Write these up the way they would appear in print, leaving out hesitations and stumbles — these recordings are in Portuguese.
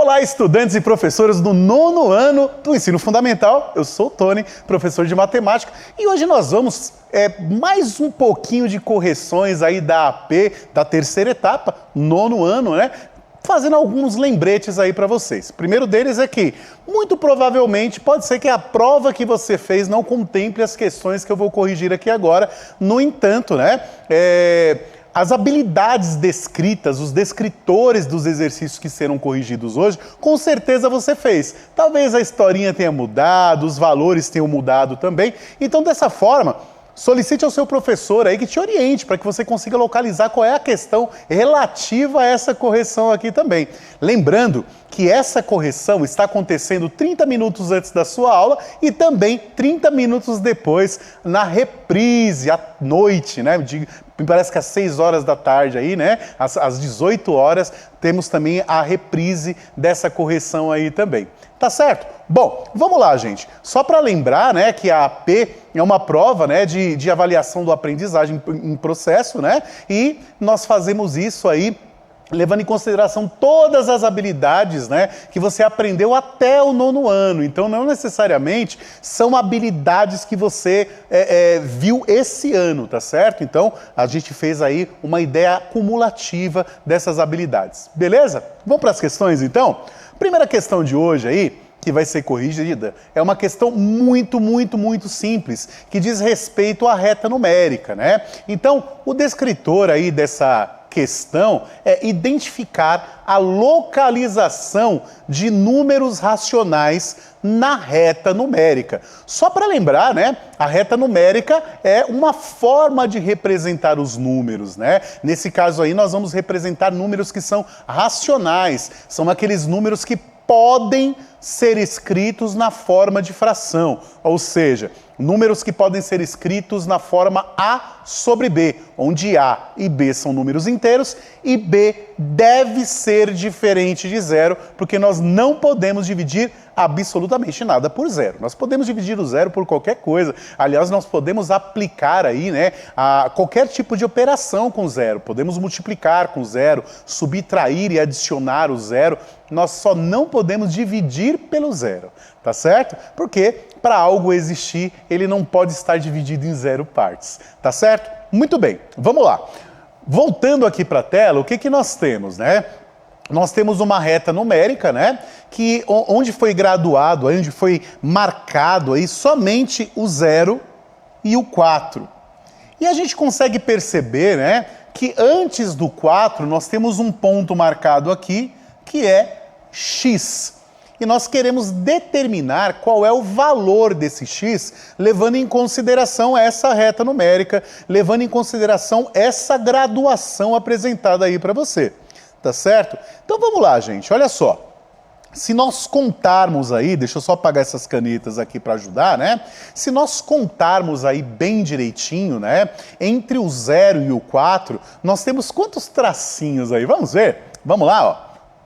Olá, estudantes e professores do 9º ano do Ensino Fundamental. Eu sou o Tony, professor de matemática, e hoje nós vamos mais um pouquinho de correções aí da AP, da terceira etapa, 9º ano, né? Fazendo alguns lembretes aí para vocês. O primeiro deles é que, muito provavelmente, pode ser que a prova que você fez não contemple as questões que eu vou corrigir aqui agora. No entanto, né, as habilidades descritas, os descritores dos exercícios que serão corrigidos hoje, com certeza você fez. Talvez a historinha tenha mudado, os valores tenham mudado também. Então, dessa forma, solicite ao seu professor aí que te oriente para que você consiga localizar qual é a questão relativa a essa correção aqui também. Lembrando que essa correção está acontecendo 30 minutos antes da sua aula e também 30 minutos depois na reprise, à noite, né? Me parece que às 6 horas da tarde aí, né? Às 18 horas, temos também a reprise dessa correção aí também. Tá certo? Bom, vamos lá, gente. Só para lembrar, né, que a AP é uma prova, né, de avaliação do aprendizagem em processo, né? E nós fazemos isso aí levando em consideração todas as habilidades, né, que você aprendeu até o 9º ano. Então, não necessariamente são habilidades que você viu esse ano, tá certo? Então, a gente fez aí uma ideia cumulativa dessas habilidades. Beleza? Vamos para as questões, então? Primeira questão de hoje aí, que vai ser corrigida, é uma questão muito simples, que diz respeito à reta numérica, né? Então, o descritor aí dessa questão é identificar a localização de números racionais na reta numérica. Só para lembrar, né, a reta numérica é uma forma de representar os números, né? Nesse caso aí nós vamos representar números que são racionais, são aqueles números que podem ser escritos na forma de fração, ou seja, números que podem ser escritos na forma A sobre B, onde A e B são números inteiros e B deve ser diferente de zero, porque nós não podemos dividir absolutamente nada por zero. Nós podemos dividir o zero por qualquer coisa. Aliás, nós podemos aplicar aí, né, qualquer tipo de operação com zero. Podemos multiplicar com zero, subtrair e adicionar o zero. Nós só não podemos dividir pelo zero, tá certo? Porque para algo existir, ele não pode estar dividido em 0 partes, tá certo? Muito bem, vamos lá. Voltando aqui para a tela, o que nós temos, né? Nós temos uma reta numérica, né, que onde foi graduado, onde foi marcado aí somente o 0 e o 4. E a gente consegue perceber, né, que antes do 4 nós temos um ponto marcado aqui, que é x. E nós queremos determinar qual é o valor desse x, levando em consideração essa reta numérica, levando em consideração essa graduação apresentada aí para você. Tá certo? Então vamos lá, gente, olha só. Se nós contarmos aí, deixa eu só apagar essas canetas aqui para ajudar, né? Se nós contarmos aí bem direitinho, né? Entre o 0 e o 4, nós temos quantos tracinhos aí? Vamos ver? Vamos lá,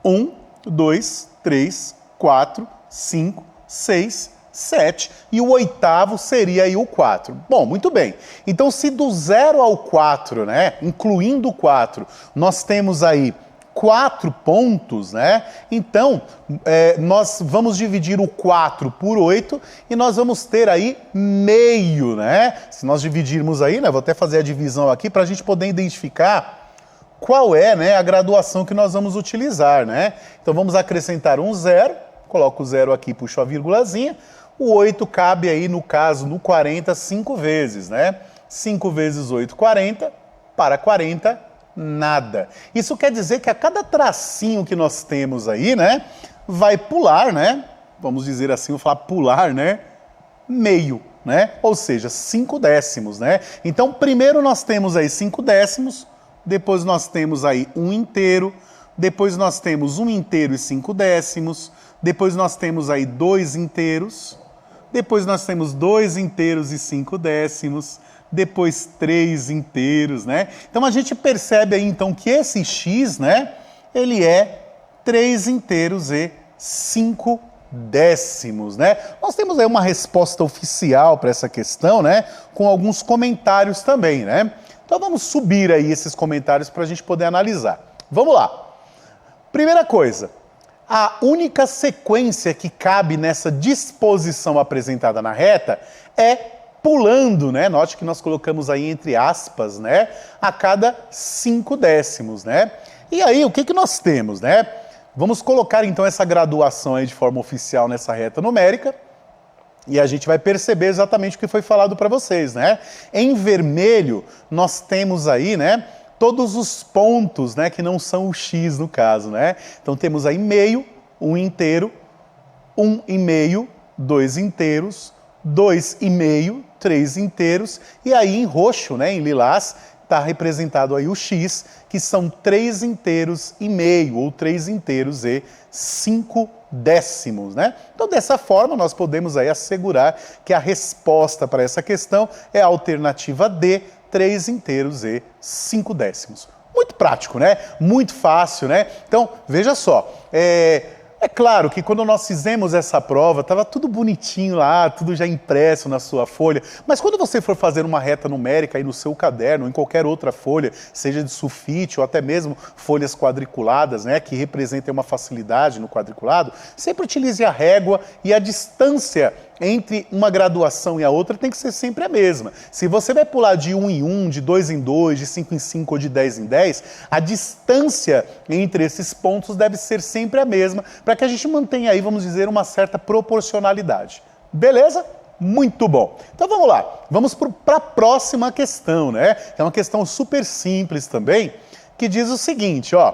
ó. 1, 2, 3, 4, 5, 6, 7 e o 8º seria aí o 4. Bom, muito bem. Então, se do 0 ao 4, né, incluindo o 4, nós temos aí 4 pontos, né? Então, nós vamos dividir o 4 por 8 e nós vamos ter aí meio, né? Se nós dividirmos aí, né? Vou até fazer a divisão aqui para a gente poder identificar qual é, né, a graduação que nós vamos utilizar, né? Então, vamos acrescentar um 0, coloco o 0 aqui, puxo a vírgulazinha. O 8 cabe aí, no caso, no 40, 5 vezes, né? 5 vezes 8, 40, para 40, nada. Isso quer dizer que a cada tracinho que nós temos aí, né, vai pular, né, vamos dizer assim, vou falar pular, né, meio, né, ou seja, 5 décimos, né. Então, primeiro nós temos aí 5 décimos, depois nós temos aí 1 inteiro, depois nós temos 1 inteiro e 5 décimos, depois nós temos aí 2 inteiros, depois nós temos 2 inteiros e 5 décimos, depois 3 inteiros, né? Então a gente percebe aí então que esse x, né, ele é 3 inteiros e 5 décimos, né? Nós temos aí uma resposta oficial para essa questão, né, com alguns comentários também, né? Então vamos subir aí esses comentários para a gente poder analisar. Vamos lá. Primeira coisa, a única sequência que cabe nessa disposição apresentada na reta é pulando, né? Note que nós colocamos aí entre aspas, né? A cada 5 décimos, né? E aí, o que que nós temos, né? Vamos colocar então essa graduação aí de forma oficial nessa reta numérica e a gente vai perceber exatamente o que foi falado para vocês, né? Em vermelho, nós temos aí, né? Todos os pontos, né? Que não são o x no caso, né? Então temos aí meio, 1 inteiro, 1,5, 2 inteiros, 2,5, 3 inteiros, e aí em roxo, né, em lilás, está representado aí o x, que são 3 inteiros e meio, ou 3 inteiros e 5 décimos, né? Então, dessa forma, nós podemos aí assegurar que a resposta para essa questão é a alternativa D, 3 inteiros e 5 décimos. Muito prático, né? Muito fácil, né? Então, veja só, é claro que quando nós fizemos essa prova, estava tudo bonitinho lá, tudo já impresso na sua folha, mas quando você for fazer uma reta numérica aí no seu caderno, ou em qualquer outra folha, seja de sulfite ou até mesmo folhas quadriculadas, né, que representem uma facilidade no quadriculado, sempre utilize a régua e a distância entre uma graduação e a outra tem que ser sempre a mesma. Se você vai pular de 1 em 1, de 2 em 2, de 5 em 5 ou de 10 em 10, a distância entre esses pontos deve ser sempre a mesma, para que a gente mantenha aí, vamos dizer, uma certa proporcionalidade. Beleza? Muito bom. Então vamos lá, vamos para a próxima questão, né? É uma questão super simples também, que diz o seguinte, ó.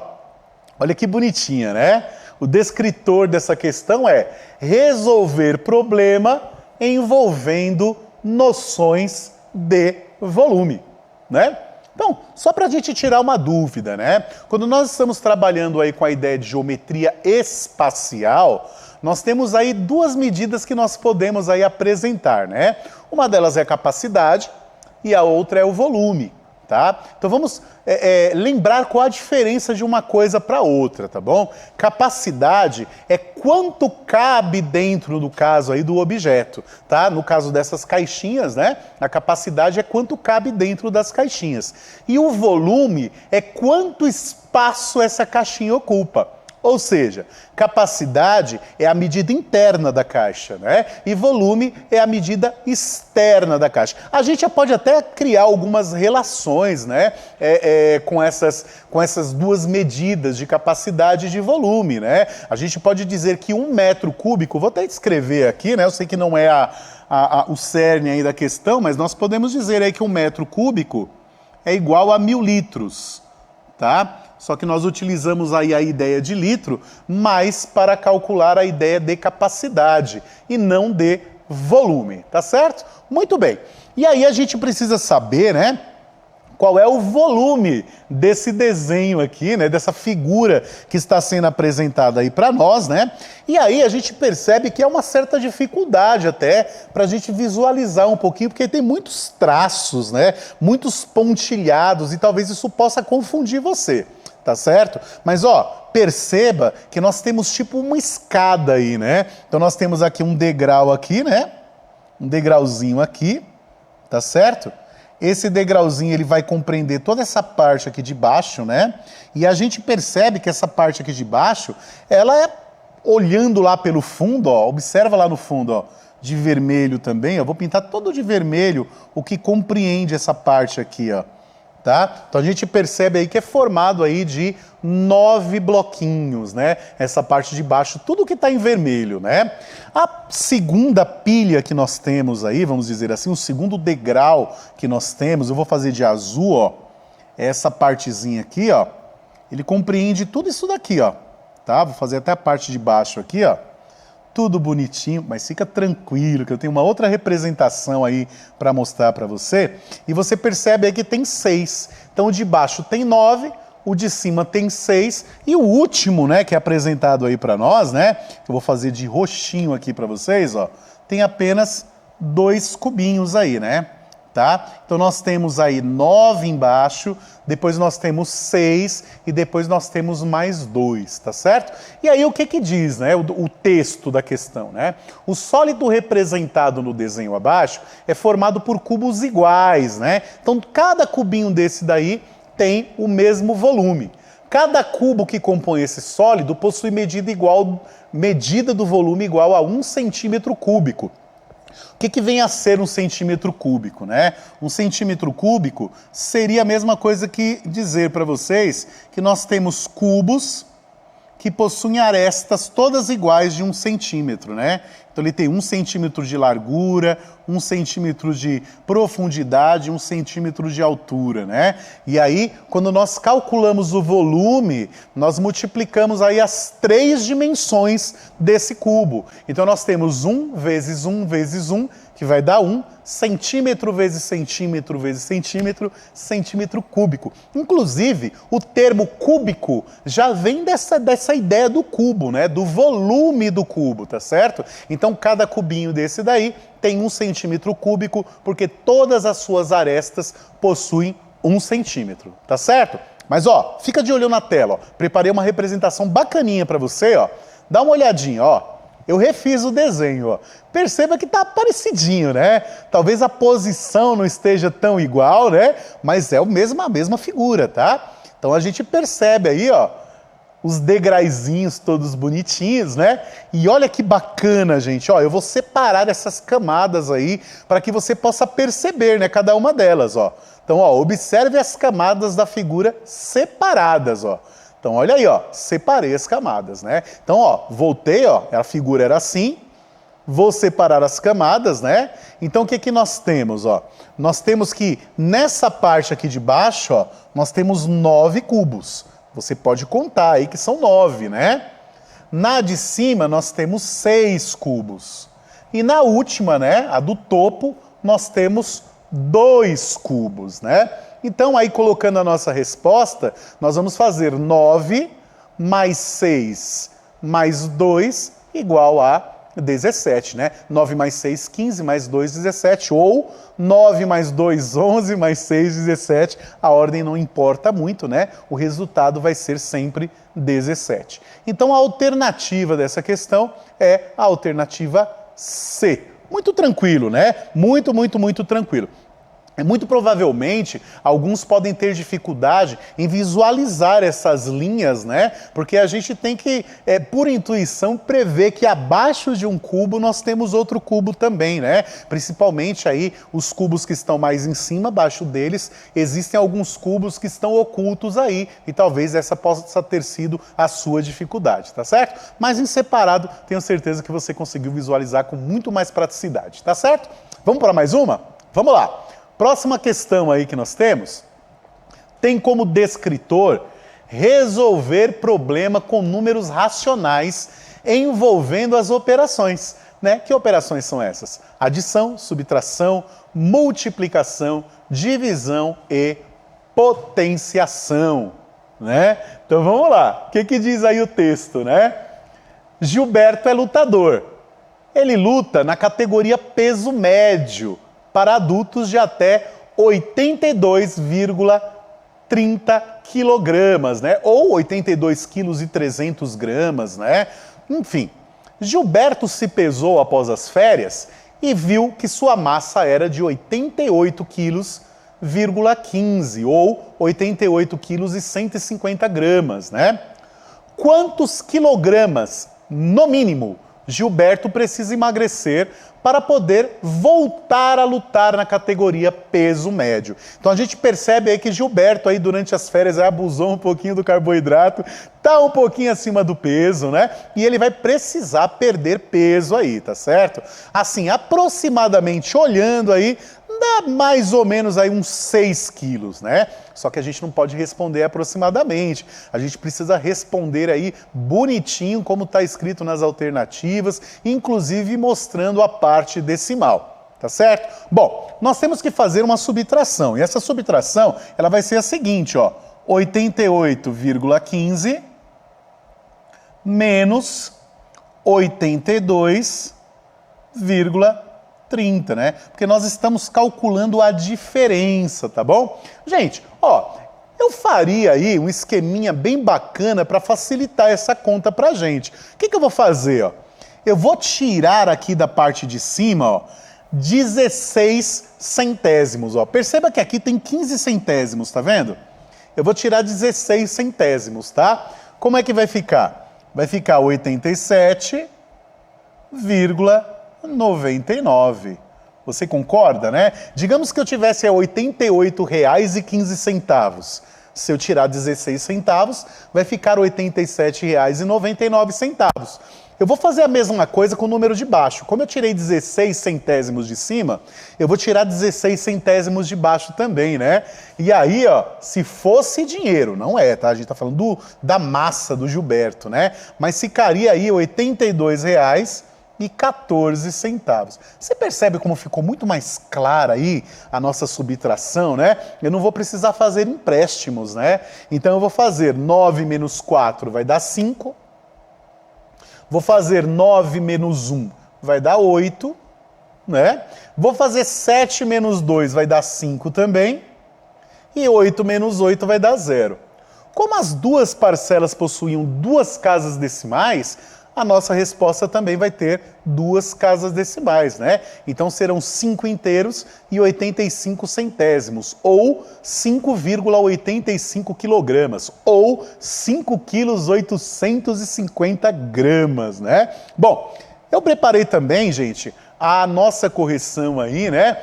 Olha que bonitinha, né? O descritor dessa questão é resolver problema envolvendo noções de volume, né? Então, só para a gente tirar uma dúvida, né? Quando nós estamos trabalhando aí com a ideia de geometria espacial, nós temos aí duas medidas que nós podemos aí apresentar, né? Uma delas é a capacidade e a outra é o volume, tá? Então vamos lembrar qual a diferença de uma coisa para outra, tá bom? Capacidade é quanto cabe dentro, do caso aí, do objeto, tá? No caso dessas caixinhas, né? A capacidade é quanto cabe dentro das caixinhas. E o volume é quanto espaço essa caixinha ocupa. Ou seja, capacidade é a medida interna da caixa, né? E volume é a medida externa da caixa. A gente já pode até criar algumas relações, né? Com essas duas medidas de capacidade e de volume, né? A gente pode dizer que 1 metro cúbico, vou até escrever aqui, né? Eu sei que não é o cerne aí da questão, mas nós podemos dizer aí que 1 metro cúbico é igual a 1000 litros, tá? Só que nós utilizamos aí a ideia de litro, mas para calcular a ideia de capacidade e não de volume, tá certo? Muito bem. E aí a gente precisa saber, né, qual é o volume desse desenho aqui, né, dessa figura que está sendo apresentada aí para nós, né? E aí a gente percebe que é uma certa dificuldade até para a gente visualizar um pouquinho, porque tem muitos traços, né, muitos pontilhados e talvez isso possa confundir você. Tá certo? Mas, ó, perceba que nós temos tipo uma escada aí, né? Então nós temos aqui um degrau aqui, né? Um degrauzinho aqui, tá certo? Esse degrauzinho ele vai compreender toda essa parte aqui de baixo, né? E a gente percebe que essa parte aqui de baixo, ela é, olhando lá pelo fundo, ó, observa lá no fundo, ó, de vermelho também, ó, vou pintar todo de vermelho o que compreende essa parte aqui, ó. Tá? Então a gente percebe aí que é formado aí de 9 bloquinhos, né? Essa parte de baixo, tudo que está em vermelho, né? A segunda pilha que nós temos aí, vamos dizer assim, o segundo degrau que nós temos, eu vou fazer de azul, ó, essa partezinha aqui, ó, ele compreende tudo isso daqui, ó, tá? Vou fazer até a parte de baixo aqui, ó. Tudo bonitinho, mas fica tranquilo que eu tenho uma outra representação aí para mostrar para você. E você percebe aí que tem 6. Então o de baixo tem 9, o de cima tem 6 e o último, né, que é apresentado aí para nós, né, que eu vou fazer de roxinho aqui para vocês, ó, tem apenas 2 cubinhos aí, né? Tá? Então nós temos aí 9 embaixo, depois nós temos 6 e depois nós temos mais 2, tá certo? E aí o que que diz, né, o texto da questão, né? O sólido representado no desenho abaixo é formado por cubos iguais, né? Então cada cubinho desse daí tem o mesmo volume. Cada cubo que compõe esse sólido possui medida do volume igual a 1 centímetro cúbico. O que vem a ser 1 centímetro cúbico, né? 1 centímetro cúbico seria a mesma coisa que dizer para vocês que nós temos cubos que possuem arestas todas iguais de 1 centímetro, né? Então ele tem 1 centímetro de largura, 1 centímetro de profundidade, 1 centímetro de altura, né? E aí, quando nós calculamos o volume, nós multiplicamos aí as 3 dimensões desse cubo. Então nós temos 1 vezes 1 vezes 1, que vai dar 1, centímetro vezes centímetro vezes centímetro, centímetro cúbico. Inclusive, o termo cúbico já vem dessa ideia do cubo, né? Do volume do cubo, tá certo? Então, cada cubinho desse daí tem 1 centímetro cúbico, porque todas as suas arestas possuem 1 centímetro, tá certo? Mas, ó, fica de olho na tela, ó. Preparei uma representação bacaninha para você, ó. Dá uma olhadinha, ó. Eu refiz o desenho, ó. Perceba que tá parecidinho, né? Talvez a posição não esteja tão igual, né? Mas é a mesma figura, tá? Então a gente percebe aí, ó, os degraizinhos todos bonitinhos, né? E olha que bacana, gente, ó, eu vou separar essas camadas aí para que você possa perceber, né, cada uma delas, ó. Então, ó, observe as camadas da figura separadas, ó. Então, olha aí, ó, separei as camadas, né? Então, ó, voltei, ó, a figura era assim, vou separar as camadas, né? Então, o que nós temos, ó? Nós temos que, nessa parte aqui de baixo, ó, nós temos 9 cubos. Você pode contar aí que são 9, né? Na de cima, nós temos 6 cubos. E na última, né, a do topo, nós temos 2 cubos, né? Então, aí colocando a nossa resposta, nós vamos fazer 9 mais 6 mais 2 igual a 17, né? 9 mais 6, 15, mais 2, 17. Ou 9 mais 2, 11, mais 6, 17. A ordem não importa muito, né? O resultado vai ser sempre 17. Então, a alternativa dessa questão é a alternativa C. Muito tranquilo, né? Muito tranquilo. Muito provavelmente, alguns podem ter dificuldade em visualizar essas linhas, né? Porque a gente tem que, por intuição, prever que abaixo de um cubo nós temos outro cubo também, né? Principalmente aí os cubos que estão mais em cima, abaixo deles, existem alguns cubos que estão ocultos aí e talvez essa possa ter sido a sua dificuldade, tá certo? Mas em separado, tenho certeza que você conseguiu visualizar com muito mais praticidade, tá certo? Vamos para mais uma? Vamos lá! Próxima questão aí que nós temos, tem como descritor resolver problema com números racionais envolvendo as operações, né? Que operações são essas? Adição, subtração, multiplicação, divisão e potenciação, né? Então vamos lá, o que diz aí o texto, né? Gilberto é lutador, ele luta na categoria peso médio, para adultos de até 82,30 quilogramas, né? Ou 82,3 kg, né? Enfim, Gilberto se pesou após as férias e viu que sua massa era de 88,15 kg, ou 88,150 kg, né? Quantos quilogramas, no mínimo, Gilberto precisa emagrecer para poder voltar a lutar na categoria peso médio? Então a gente percebe aí que Gilberto aí durante as férias abusou um pouquinho do carboidrato, tá um pouquinho acima do peso, né? E ele vai precisar perder peso aí, tá certo? Assim, aproximadamente olhando aí, dá mais ou menos aí uns 6 quilos, né? Só que a gente não pode responder aproximadamente. A gente precisa responder aí bonitinho, como está escrito nas alternativas, inclusive mostrando a parte decimal, tá certo? Bom, nós temos que fazer uma subtração. E essa subtração, ela vai ser a seguinte, ó. 88,15 menos 82,30, né? Porque nós estamos calculando a diferença, tá bom? Gente, ó, eu faria aí um esqueminha bem bacana para facilitar essa conta pra gente. O que eu vou fazer, ó? Eu vou tirar aqui da parte de cima, ó, 16 centésimos, ó. Perceba que aqui tem 15 centésimos, tá vendo? eu vou tirar 16 centésimos, tá? Como é que vai ficar? Vai ficar 87,99. Você concorda, né? Digamos que eu tivesse R$ 88,15. Se eu tirar 16 centavos, vai ficar R$ 87,99. Eu vou fazer a mesma coisa com o número de baixo. Como eu tirei 16 centésimos de cima, eu vou tirar 16 centésimos de baixo também, né? E aí, ó, se fosse dinheiro, não é, tá? A gente tá falando da massa do Gilberto, né? Mas ficaria aí R$ 82,14. Você percebe como ficou muito mais clara aí a nossa subtração, né? Eu não vou precisar fazer empréstimos, né? Então eu vou fazer 9 menos 4 vai dar 5. Vou fazer 9 menos 1 vai dar 8, né? Vou fazer 7 menos 2 vai dar 5 também. E 8 menos 8 vai dar 0. Como as duas parcelas possuíam duas casas decimais, a nossa resposta também vai ter duas casas decimais, né? Então serão 5 inteiros e 85 centésimos, ou 5,85 quilogramas, ou 5 quilos 850 gramas, né? Bom, eu preparei também, gente, a nossa correção aí, né?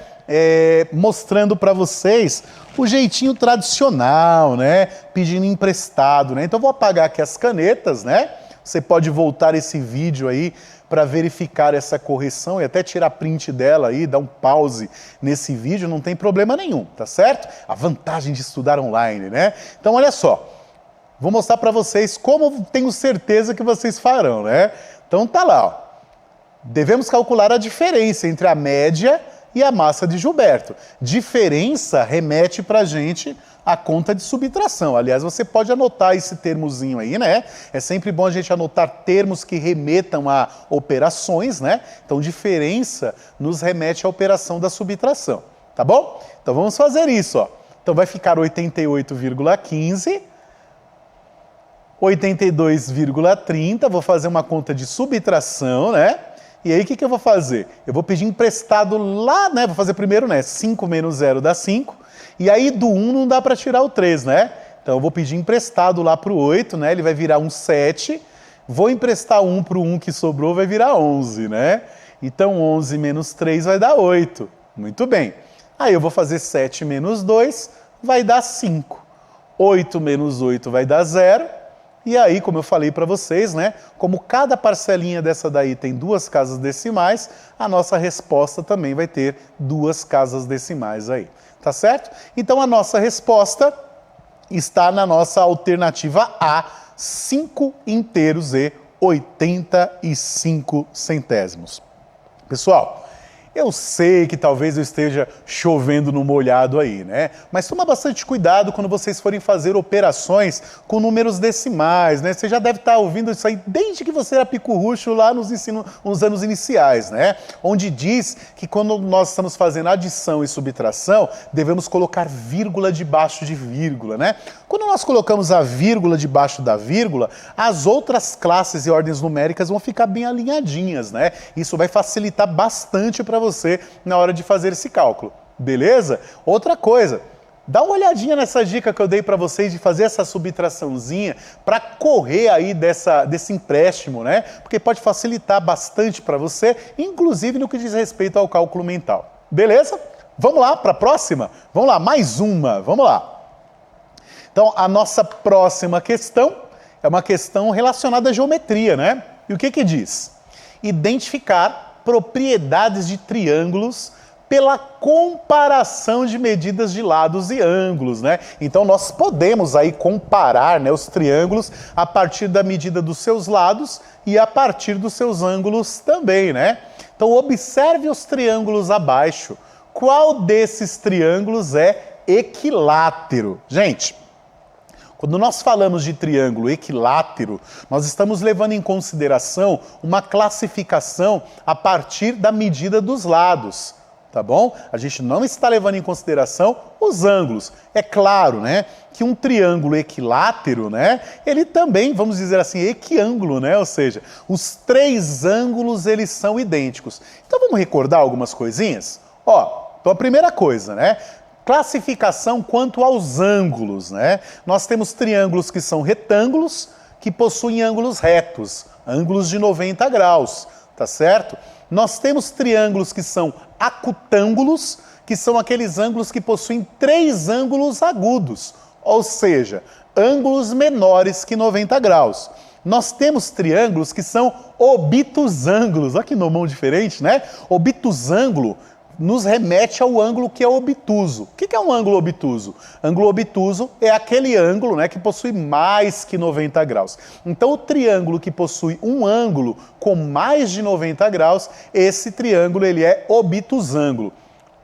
Mostrando para vocês o jeitinho tradicional, né? Pedindo emprestado, né? Então vou apagar aqui as canetas, né? Você pode voltar esse vídeo aí para verificar essa correção e até tirar print dela aí, dar um pause nesse vídeo, não tem problema nenhum, tá certo? A vantagem de estudar online, né? Então olha só, vou mostrar para vocês como tenho certeza que vocês farão, né? Então tá lá, ó. Devemos calcular a diferença entre a média e a massa de Gilberto. Diferença remete para a gente a conta de subtração. Aliás, você pode anotar esse termozinho aí, né? É sempre bom a gente anotar termos que remetam a operações, né? Então, diferença nos remete à operação da subtração, tá bom? Então, vamos fazer isso, ó. Então, vai ficar 88,15, 82,30, vou fazer uma conta de subtração, né? E aí, o que eu vou fazer? Eu vou pedir emprestado lá, né? Vou fazer primeiro, né? 5 menos 0 dá 5. E aí, do 1 não dá para tirar o 3, né? Então, eu vou pedir emprestado lá para o 8, né? Ele vai virar um 7. Vou emprestar 1 para o 1 que sobrou, vai virar 11, né? Então, 11 menos 3 vai dar 8. Muito bem. Aí, eu vou fazer 7 menos 2, vai dar 5. 8 menos 8 vai dar 0. E aí, como eu falei para vocês, né? Como cada parcelinha dessa daí tem duas casas decimais, a nossa resposta também vai ter duas casas decimais aí. Tá certo? Então, a nossa resposta está na nossa alternativa A, 5 inteiros e 85 centésimos. Pessoal, eu sei que talvez eu esteja chovendo no molhado aí, né? Mas toma bastante cuidado quando vocês forem fazer operações com números decimais, né? Você já deve estar ouvindo isso aí desde que você era pico-ruxo lá nos anos iniciais, né? Onde diz que quando nós estamos fazendo adição e subtração, devemos colocar vírgula debaixo de vírgula, né? Quando nós colocamos a vírgula debaixo da vírgula, as outras classes e ordens numéricas vão ficar bem alinhadinhas, né? Isso vai facilitar bastante para você na hora de fazer esse cálculo, beleza? Outra coisa, dá uma olhadinha nessa dica que eu dei para vocês de fazer essa subtraçãozinha para correr aí desse empréstimo, né? Porque pode facilitar bastante para você, inclusive no que diz respeito ao cálculo mental, beleza? Vamos lá para a próxima? Vamos lá, mais uma, vamos lá. Então, a nossa próxima questão é uma questão relacionada à geometria, né? E o que diz? Identificar propriedades de triângulos pela comparação de medidas de lados e ângulos, né? Então nós podemos aí comparar, né, os triângulos a partir da medida dos seus lados e a partir dos seus ângulos também, né? Então observe os triângulos abaixo. Qual desses triângulos é equilátero? Gente, quando nós falamos de triângulo equilátero, nós estamos levando em consideração uma classificação a partir da medida dos lados, tá bom? A gente não está levando em consideração os ângulos. É claro, né, que um triângulo equilátero, né, ele também, vamos dizer assim, equiângulo, né? Ou seja, os três ângulos, eles são idênticos. Então vamos recordar algumas coisinhas? Ó, então a primeira coisa, né? classificação quanto aos ângulos, né? Nós temos triângulos que são retângulos, que possuem ângulos retos, ângulos de 90 graus, tá certo? Nós temos triângulos que são acutângulos, que são aqueles ângulos que possuem 3 ângulos agudos, ou seja, ângulos menores que 90 graus. Nós temos triângulos que são obtusângulos. Olha que nomão diferente, né? Obtusângulo nos remete ao ângulo que é obtuso. O que é um ângulo obtuso? Ângulo obtuso é aquele ângulo, né, que possui mais que 90 graus. Então, o triângulo que possui um ângulo com mais de 90 graus, esse triângulo ele é obtusângulo.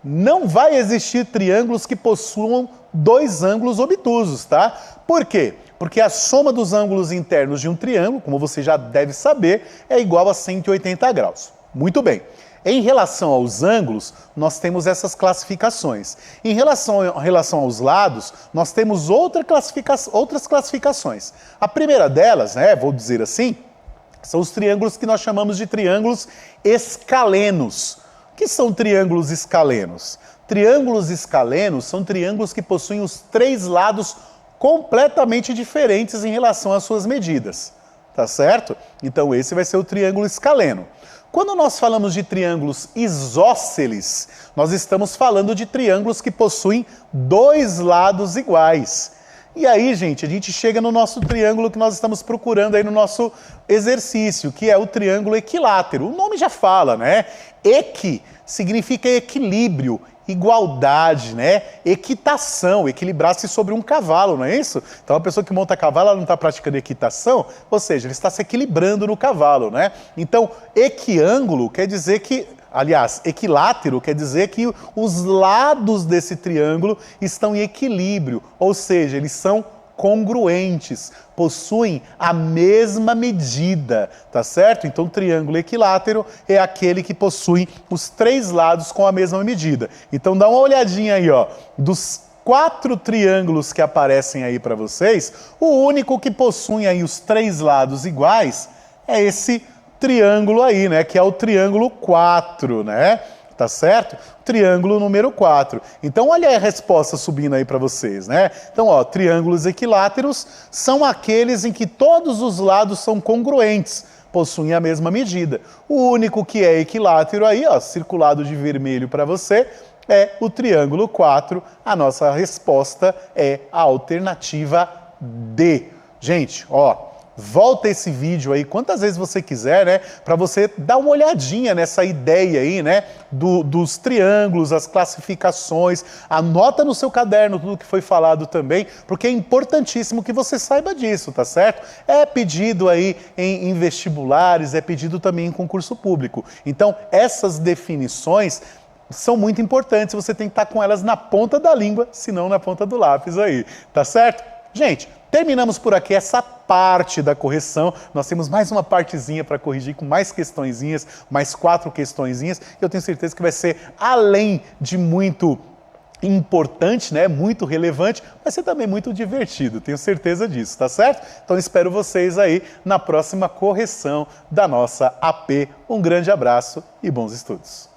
Não vai existir triângulos que possuam 2 ângulos obtusos, tá? Por quê? Porque a soma dos ângulos internos de um triângulo, como você já deve saber, é igual a 180 graus. Muito bem. Em relação aos ângulos, nós temos essas classificações. Em relação aos lados, nós temos outras classificações. A primeira delas, né, vou dizer assim, são os triângulos que nós chamamos de triângulos escalenos. O que são triângulos escalenos? Triângulos escalenos são triângulos que possuem os 3 lados completamente diferentes em relação às suas medidas, tá certo? Então esse vai ser o triângulo escaleno. Quando nós falamos de triângulos isósceles, nós estamos falando de triângulos que possuem 2 lados iguais. E aí, gente, a gente chega no nosso triângulo que nós estamos procurando aí no nosso exercício, que é o triângulo equilátero. O nome já fala, né? Equi significa equilíbrio, igualdade, né? Equitação, equilibrar-se sobre um cavalo, não é isso? Então a pessoa que monta cavalo, ela não está praticando equitação, ou seja, ele está se equilibrando no cavalo, né? Então, equiângulo quer dizer que, aliás, equilátero quer dizer que os lados desse triângulo estão em equilíbrio, ou seja, eles são congruentes, possuem a mesma medida, tá certo? Então, o triângulo equilátero é aquele que possui os 3 lados com a mesma medida. Então, dá uma olhadinha aí, ó, dos 4 triângulos que aparecem aí para vocês, o único que possui aí os 3 lados iguais é esse triângulo aí, né, que é o triângulo 4, né? Tá certo? Triângulo número 4. Então, olha a resposta subindo aí para vocês, né? Então, ó, triângulos equiláteros são aqueles em que todos os lados são congruentes, possuem a mesma medida. O único que é equilátero aí, ó, circulado de vermelho para você, é o triângulo 4. A nossa resposta é a alternativa D. Gente, ó, volta esse vídeo aí quantas vezes você quiser, né? Para você dar uma olhadinha nessa ideia aí, né? Dos triângulos, as classificações. Anota no seu caderno tudo que foi falado também, porque é importantíssimo que você saiba disso, tá certo? É pedido aí em vestibulares, é pedido também em concurso público. Então, essas definições são muito importantes, você tem que estar com elas na ponta da língua, se não na ponta do lápis aí, tá certo? Gente, terminamos por aqui essa parte da correção. Nós temos mais uma partezinha para corrigir com mais questõezinhas, mais 4 questõezinhas. Eu tenho certeza que vai ser, além de muito importante, né, muito relevante, vai ser também muito divertido, tenho certeza disso, tá certo? Então espero vocês aí na próxima correção da nossa AP. Um grande abraço e bons estudos!